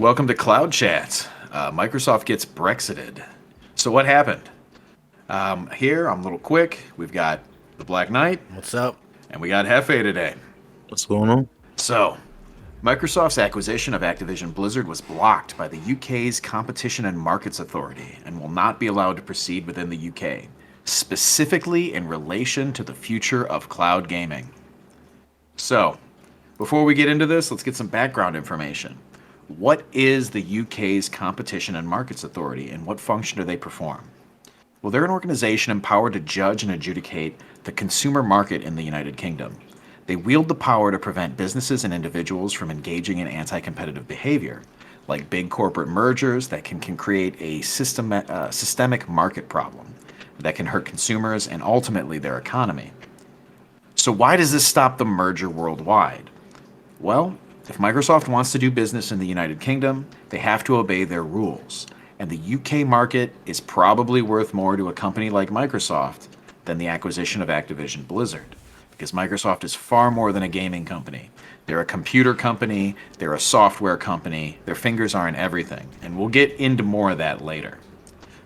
Welcome to Cloud Chat. Microsoft gets Brexited. So what happened? Here, I'm a little quick. We've got the Black Knight, What's up? and we got Hefe today. What's going on? So, Microsoft's acquisition of Activision Blizzard was blocked by the UK's Competition and Markets Authority and will not be allowed to proceed within the UK, specifically in relation to the future of cloud gaming. So, before we get into this, let's get some background information. What is the UK's Competition and Markets Authority, and what function do they perform? Well, they're an organization empowered to judge and adjudicate the consumer market in the United Kingdom. They wield the power to prevent businesses and individuals from engaging in anti-competitive behavior, like big corporate mergers that can create a systemic market problem that can hurt consumers and ultimately their economy. So why does this stop the merger worldwide? Well, if Microsoft wants to do business in the United Kingdom, they have to obey their rules. And the UK market is probably worth more to a company like Microsoft than the acquisition of Activision Blizzard. Because Microsoft is far more than a gaming company. They're a computer company, they're a software company, their fingers are in everything. And we'll get into more of that later.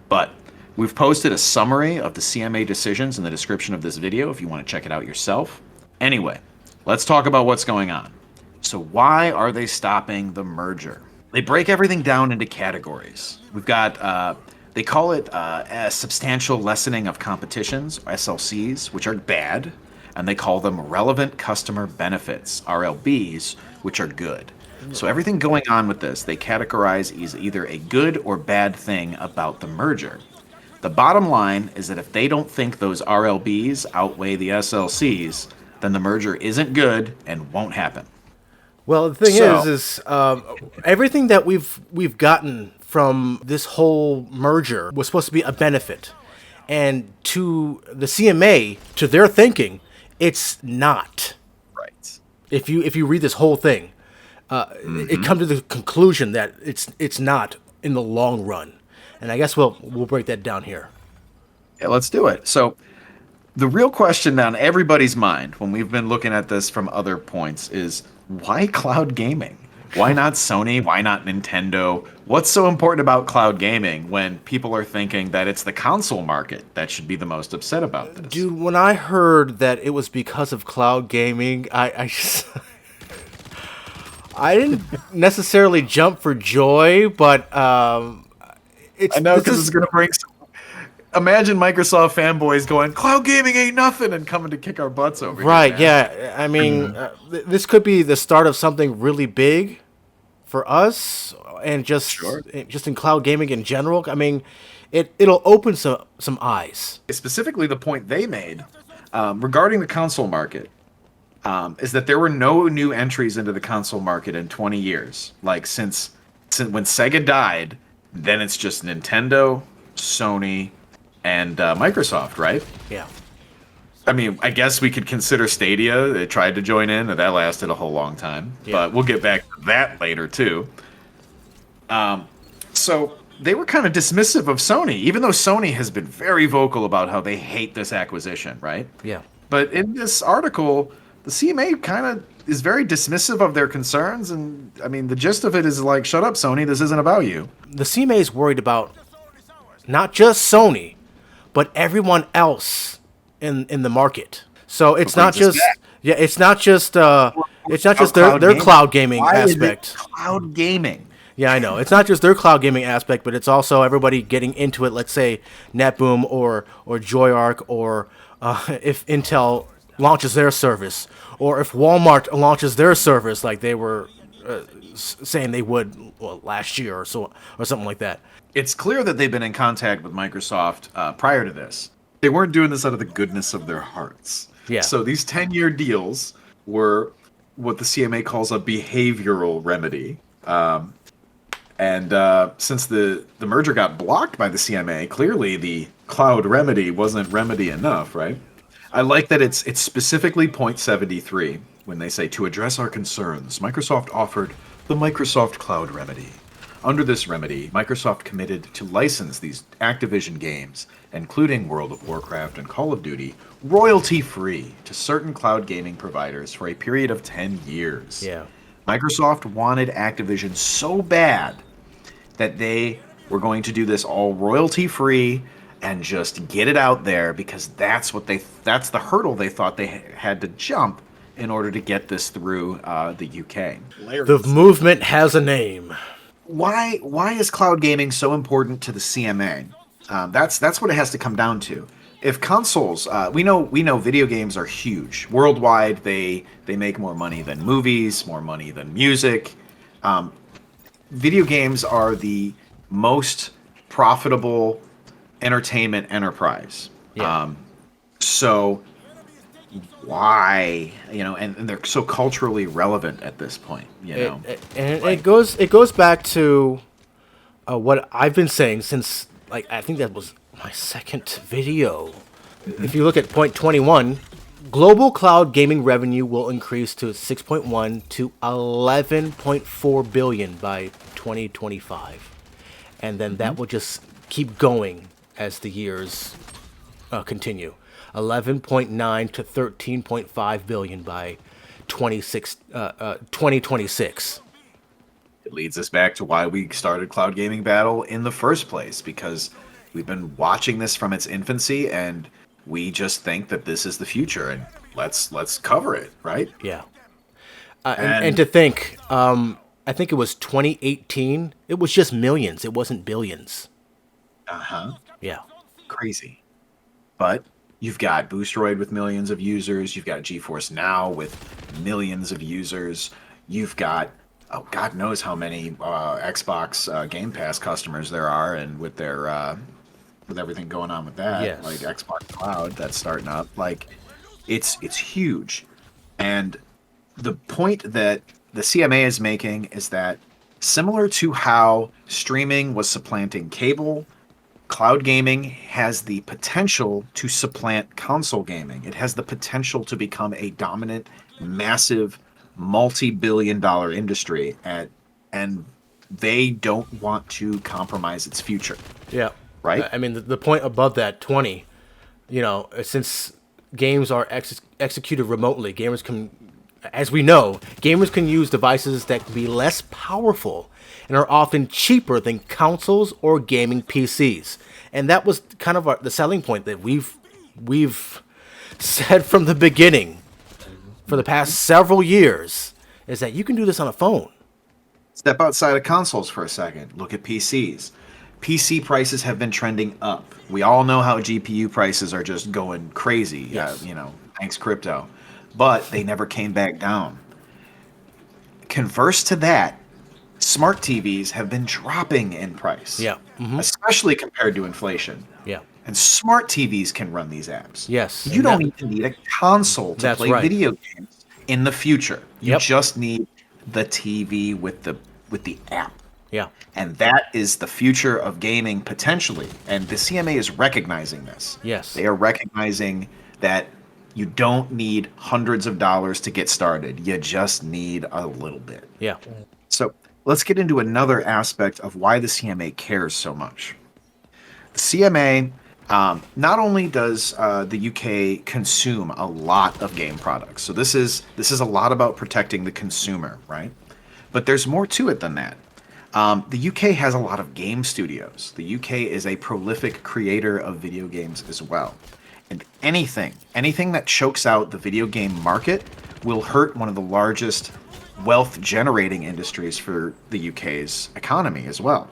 But we've posted a summary of the CMA decisions in the description of this video if you want to check it out yourself. Anyway, let's talk about what's going on. So why are they stopping the merger? They break everything down into categories. We've got, they call it a substantial lessening of competitions, SLCs, which are bad, and they call them relevant customer benefits, RLBs, which are good. So everything going on with this, they categorize as either a good or bad thing about the merger. The bottom line is that if they don't think those RLBs outweigh the SLCs, then the merger isn't good and won't happen. Well, the thing So- is everything that we've gotten from this whole merger was supposed to be a benefit, and to the CMA, to their thinking, it's not. Right. If you read this whole thing, it comes to the conclusion that it's not in the long run, and I guess we'll break that down here. Yeah, let's do it. So the real question on everybody's mind when we've been looking at this from other points is why cloud gaming? Why not Sony? Why not Nintendo? What's so important about cloud gaming when people are thinking that it's the console market that should be the most upset about this? Dude, when I heard that it was because of cloud gaming, I just I didn't necessarily jump for joy, but it's I know this because is- it's going to bring some. Imagine Microsoft fanboys going, cloud gaming ain't nothing, and coming to kick our butts over right. here. Man. Yeah, I mean, this could be the start of something really big for us, and just in cloud gaming in general. I mean, it'll open some eyes. Specifically, the point they made regarding the console market is that there were no new entries into the console market in 20 years. Like since when Sega died, then it's just Nintendo, Sony, and Microsoft, right? Yeah. I mean, I guess we could consider Stadia. They tried to join in, and that lasted a whole long time. Yeah. But we'll get back to that later, too. So they were kind of dismissive of Sony, even though Sony has been very vocal about how they hate this acquisition, right? Yeah. But in this article, the CMA kind of is very dismissive of their concerns. And, I mean, the gist of it is like, shut up, Sony. This isn't about you. The CMA is worried about not just Sony, but everyone else in the market. So it's not brings us just back. it's not just Cloud their gaming. cloud gaming Why is it aspect. cloud gaming. Yeah, I know. It's not just their cloud gaming aspect, but it's also everybody getting into it. Let's say NetBoom or JoyArc, or if Intel launches their service, or if Walmart launches their service, like they were saying they would last year or something like that. It's clear that they've been in contact with Microsoft prior to this. They weren't doing this out of the goodness of their hearts. Yeah. So these 10-year deals were what the CMA calls a behavioral remedy. Since the merger got blocked by the CMA, clearly the cloud remedy wasn't remedy enough, right? I like that it's specifically point 73 when they say, to address our concerns, Microsoft offered the Microsoft Cloud Remedy. Under this remedy, Microsoft committed to license these Activision games, including World of Warcraft and Call of Duty, royalty-free to certain cloud gaming providers for a period of 10 years. Yeah. Microsoft wanted Activision so bad that they were going to do this all royalty free and just get it out there because that's the hurdle they thought they had to jump in order to get this through the UK. The movement has a name. Why is cloud gaming so important to the CMA? That's what it has to come down to. If consoles, we know video games are huge worldwide. They make more money than movies, more money than music. Video games are the most profitable entertainment enterprise. Yeah. So why, and they're so culturally relevant at this point, It goes back to what I've been saying since, like, I think that was my second video. If you look at point 21, global cloud gaming revenue will increase to 6.1 to 11.4 billion by 2025, and then that will just keep going as the years continue. 11.9 to 13.5 billion by 2026. It leads us back to why we started Cloud Gaming Battle in the first place, because we've been watching this from its infancy, and we just think that this is the future, and let's cover it, right? Yeah. And to think, I think it was 2018. It was just millions. It wasn't billions. Yeah. Crazy. But you've got Boosteroid with millions of users. You've got GeForce Now with millions of users. You've got, God knows how many Xbox Game Pass customers there are, and with their with everything going on with that, Yes. like Xbox Cloud that's starting up, like it's huge. And the point that the CMA is making is that, similar to how streaming was supplanting cable, cloud gaming has the potential to supplant console gaming. It has the potential to become a dominant, massive, multi-billion-dollar industry, and they don't want to compromise its future. Yeah. Right? I mean, the point above that, 20, since games are executed remotely, gamers can, as we know, gamers can use devices that can be less powerful and are often cheaper than consoles or gaming PCs. And that was kind of the selling point that we've said from the beginning for the past several years, is that you can do this on a phone. Step outside of consoles for a second. Look at PCs. PC prices have been trending up. We all know how GPU prices are just going crazy, Yes. Thanks crypto. But they never came back down. Converse to that, smart TVs have been dropping in price. Yeah. Mm-hmm. Especially compared to inflation. Yeah. And smart TVs can run these apps. Yes. You don't even need a console to That's play right. video games in the future. You Yep. just need the TV with the app. Yeah. And that is the future of gaming potentially. And the CMA is recognizing this. Yes. They are recognizing that you don't need hundreds of dollars to get started. You just need a little bit. Yeah. So let's get into another aspect of why the CMA cares so much. The CMA, not only does the UK consume a lot of game products, so this is a lot about protecting the consumer, right? But there's more to it than that. The UK has a lot of game studios. The UK is a prolific creator of video games as well. And anything that chokes out the video game market will hurt one of the largest wealth generating industries for the UK's economy as well.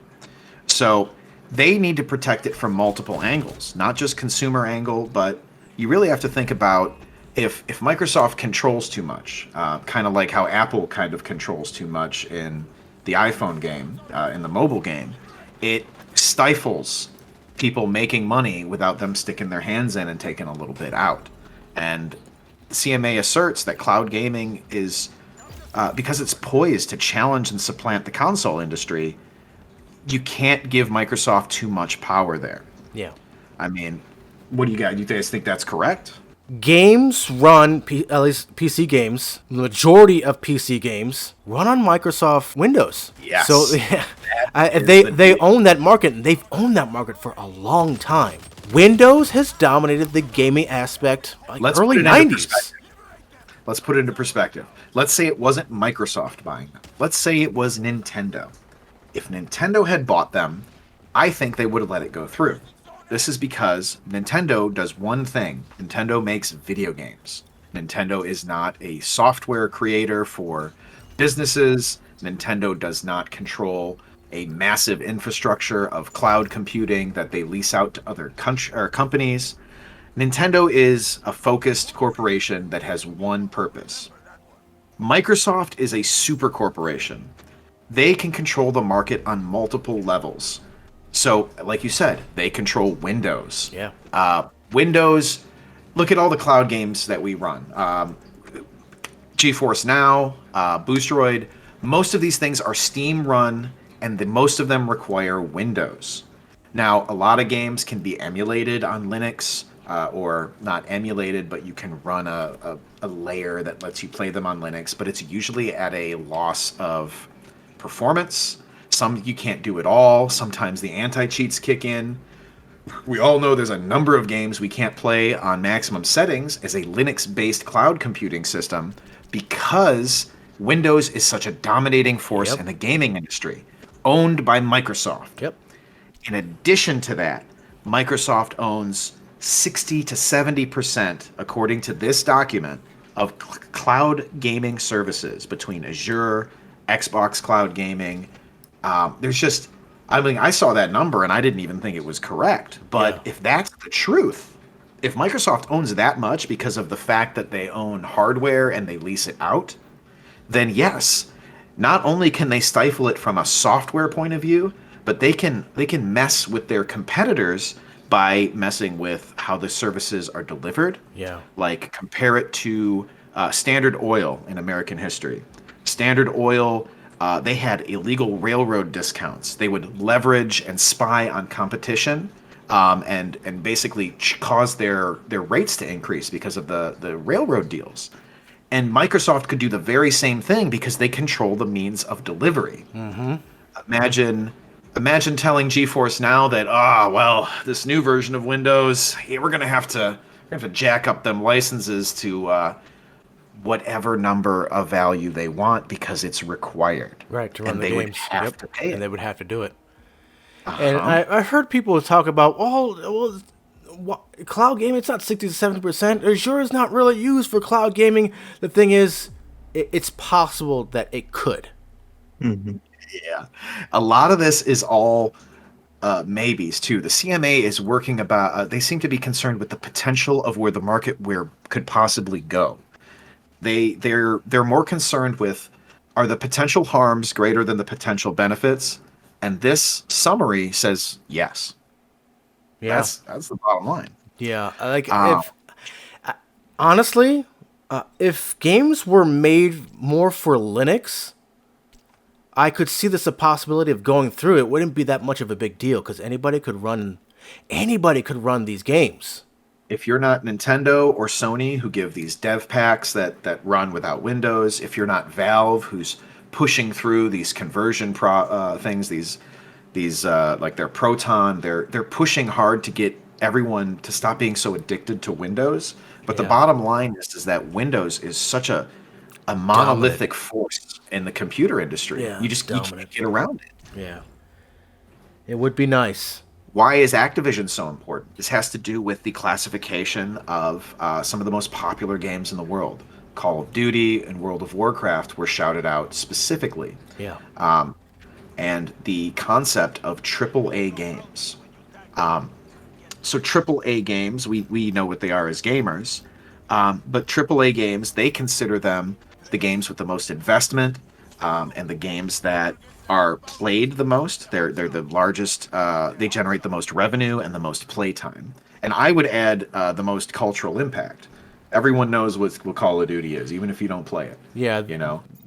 So they need to protect it from multiple angles, not just consumer angle, but you really have to think about if Microsoft controls too much, kind of like how Apple kind of controls too much in the iPhone game, in the mobile game, it stifles people making money without them sticking their hands in and taking a little bit out. And the CMA asserts that cloud gaming is, because it's poised to challenge and supplant the console industry, you can't give Microsoft too much power there. Yeah. I mean, what do you got? You guys think that's correct? Games run, at least PC games, the majority of PC games run on Microsoft Windows. Yes. So they own that market, and they've owned that market for a long time. Windows has dominated the gaming aspect like Let's early put it into 90s. perspective. let's put it into perspective. Let's say it wasn't Microsoft buying them. Let's say it was Nintendo. If Nintendo had bought them, I think they would have let it go through. This is because Nintendo does one thing. Nintendo makes video games. Nintendo is not a software creator for businesses. Nintendo does not control a massive infrastructure of cloud computing that they lease out to other companies. Nintendo is a focused corporation that has one purpose. Microsoft is a super corporation. They can control the market on multiple levels. So, like you said, they control Windows. Yeah. Windows, look at all the cloud games that we run. GeForce Now, Boostroid, most of these things are Steam run, and most of them require Windows. Now, a lot of games can be emulated on Linux, or not emulated, but you can run a layer that lets you play them on Linux, but it's usually at a loss of performance. Some you can't do at all. Sometimes the anti-cheats kick in. We all know there's a number of games we can't play on maximum settings as a Linux-based cloud computing system because Windows is such a dominating force in the gaming industry, owned by Microsoft. Yep. In addition to that, Microsoft owns 60 to 70%, according to this document, of cloud gaming services between Azure, Xbox Cloud Gaming. I saw that number and I didn't even think it was correct. But if that's the truth, if Microsoft owns that much because of the fact that they own hardware and they lease it out, then yes, not only can they stifle it from a software point of view, but they can mess with their competitors by messing with how the services are delivered. Yeah. Like compare it to Standard Oil in American history. Standard Oil, they had illegal railroad discounts. They would leverage and spy on competition, and basically cause their rates to increase because of the railroad deals. And Microsoft could do the very same thing because they control the means of delivery. Mm-hmm. Imagine telling GeForce Now that, this new version of Windows, we're gonna have to jack up them licenses to whatever number of value they want because it's required. Right, to run and the they games. would have to pay it. And they would have to do it. And I've heard people talk about, cloud gaming, it's not 60 to 70%. Azure is not really used for cloud gaming. The thing is, it's possible that it could. Mm-hmm. Yeah. A lot of this is all maybes, too. The CMA is working about, they seem to be concerned with the potential of where the market could possibly go. They're more concerned with, are the potential harms greater than the potential benefits? And this summary says yes. Yeah. That's the bottom line. Yeah. Honestly, if games were made more for Linux, I could see this a possibility of going through. It wouldn't be that much of a big deal because anybody could run these games. If you're not Nintendo or Sony, who give these dev packs that run without Windows, if you're not Valve, who's pushing through these conversion things, these like their Proton, they're pushing hard to get everyone to stop being so addicted to Windows. But the bottom line is that Windows is such a monolithic force in the computer industry. Yeah, You can't get around it. Yeah. It would be nice. Why is Activision so important? This has to do with the classification of some of the most popular games in the world. Call of Duty and World of Warcraft were shouted out specifically. Yeah. And the concept of AAA games. So AAA games, we know what they are as gamers, but AAA games, they consider them the games with the most investment, and the games that are played the most. They're the largest. They generate the most revenue and the most playtime. And I would add the most cultural impact. Everyone knows what Call of Duty is, even if you don't play it. Yeah,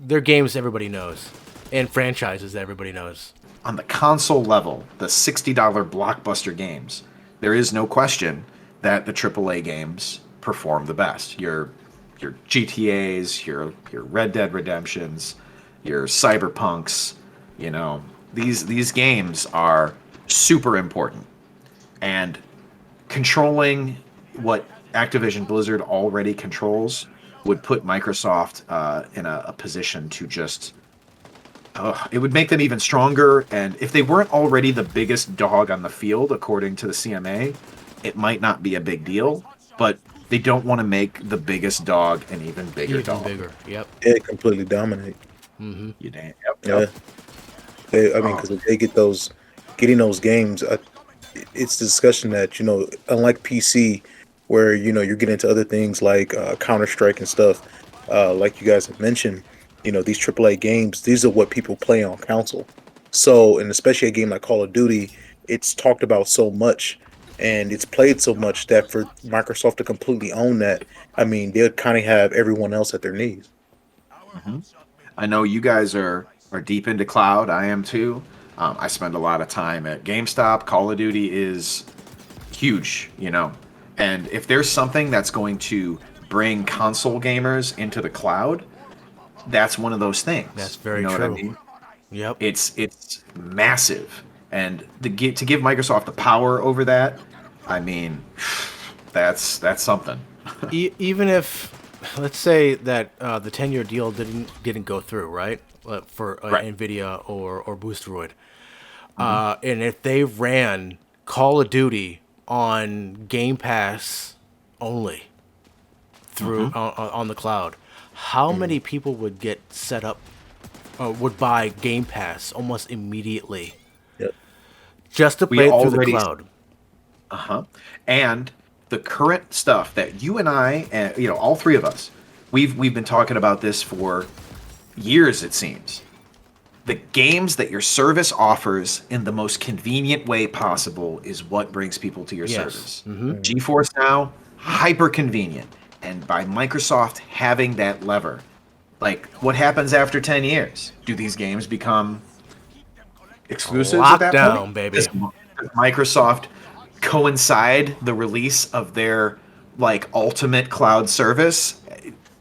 they're games everybody knows, and franchises that everybody knows. On the console level, the $60 blockbuster games, there is no question that the AAA games perform the best. Your GTAs, your Red Dead Redemptions, your Cyberpunks, these games are super important. And controlling what Activision Blizzard already controls would put Microsoft in a position to just. It would make them even stronger, and if they weren't already the biggest dog on the field, according to the CMA, it might not be a big deal. But they don't want to make the biggest dog an even bigger dog. Bigger, yep. They completely dominate. You damn. Yeah. I mean, because if they getting those games, it's the discussion that, unlike PC, where, you're getting into other things like Counter-Strike and stuff, like you guys have mentioned, these AAA games, these are what people play on console. So, and especially a game like Call of Duty, it's talked about so much and it's played so much that for Microsoft to completely own that, I mean, they'd kind of have everyone else at their knees. I know you guys are deep into cloud. I am too. I spend a lot of time at GameStop. Call of Duty is huge, and if there's something that's going to bring console gamers into the cloud, that's one of those things. That's very true. What I mean? Yep. It's massive, and to give Microsoft the power over that, I mean, that's something. Even if, let's say that the 10-year deal didn't go through, right? For Nvidia or Boosteroid, and if they ran Call of Duty on Game Pass only through on the cloud, how many people would get set up, would buy Game Pass almost immediately, just to play it through the cloud? And the current stuff that you and I, and all three of us, we've been talking about this for years, it seems. The games that your service offers in the most convenient way possible is what brings people to your service. GeForce Now, hyper convenient. And by Microsoft having that lever, like, what happens after 10 years? Do these games become exclusives at that Lockdown, point? baby. Does Microsoft coincide the release of their ultimate cloud service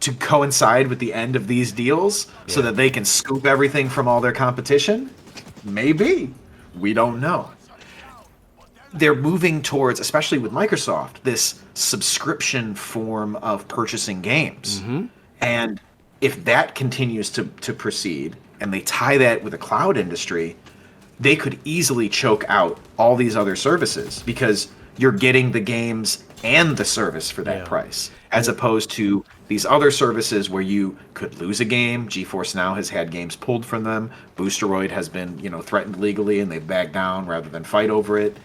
to coincide with the end of these deals so that they can scoop everything from all their competition? Maybe. We don't know. They're moving towards, especially with Microsoft, this subscription form of purchasing games. And if that continues to proceed and they tie that with the cloud industry, they could easily choke out all these other services because you're getting the games and the service for that price, as opposed to these other services where you could lose a game. GeForce Now has had games pulled from them. Boosteroid has been, threatened legally and they've backed down rather than fight over it.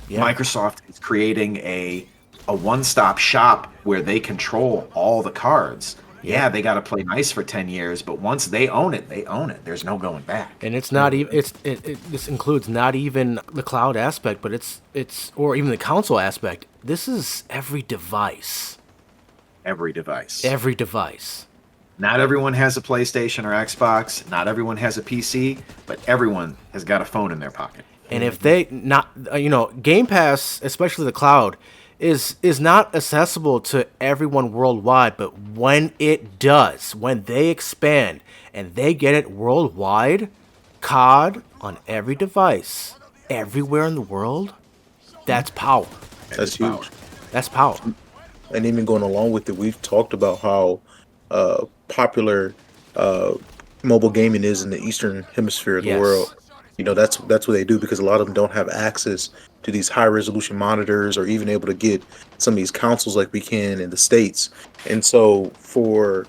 Microsoft is creating a one-stop shop where they control all the cards. They got to play nice for 10 years, but once they own it, they own it. There's no going back. And it's not even this includes not even the cloud aspect, but it's or even the console aspect. This is every device. Every device. Every device. Not everyone has a PlayStation or Xbox. Not everyone has a PC, but everyone has got a phone in their pocket. And if they Game Pass, especially the cloud, is not accessible to everyone worldwide, but when it does, when they expand and they get it worldwide, COD on every device, everywhere in the world, that's power. That's huge. That's power. And even going along with it, we've talked about how popular mobile gaming is in the Eastern Hemisphere of the world. That's what they do because a lot of them don't have access to these high resolution monitors or even able to get some of these consoles like we can in the States. And so for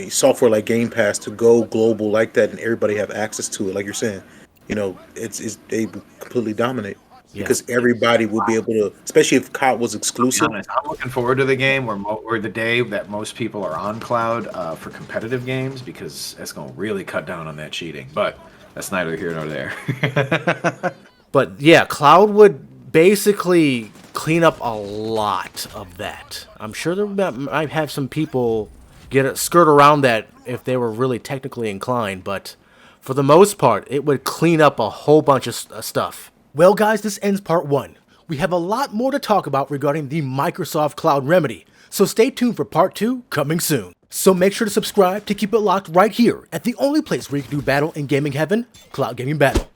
software like Game Pass to go global like that and everybody have access to it, like you're saying, it's they completely dominate. Because everybody will be able to, especially if COD was exclusive. I'm looking forward to the game or the day that most people are on cloud for competitive games, because that's going to really cut down on that cheating. But that's neither here nor there. But yeah, cloud would basically clean up a lot of that. I'm sure there might have some people skirt around that if they were really technically inclined, but for the most part, it would clean up a whole bunch of stuff. Well, guys, this ends part 1. We have a lot more to talk about regarding the Microsoft Cloud Remedy, so stay tuned for part 2 coming soon. So make sure to subscribe to keep it locked right here at the only place where you can do battle in gaming heaven, Cloud Gaming Battle.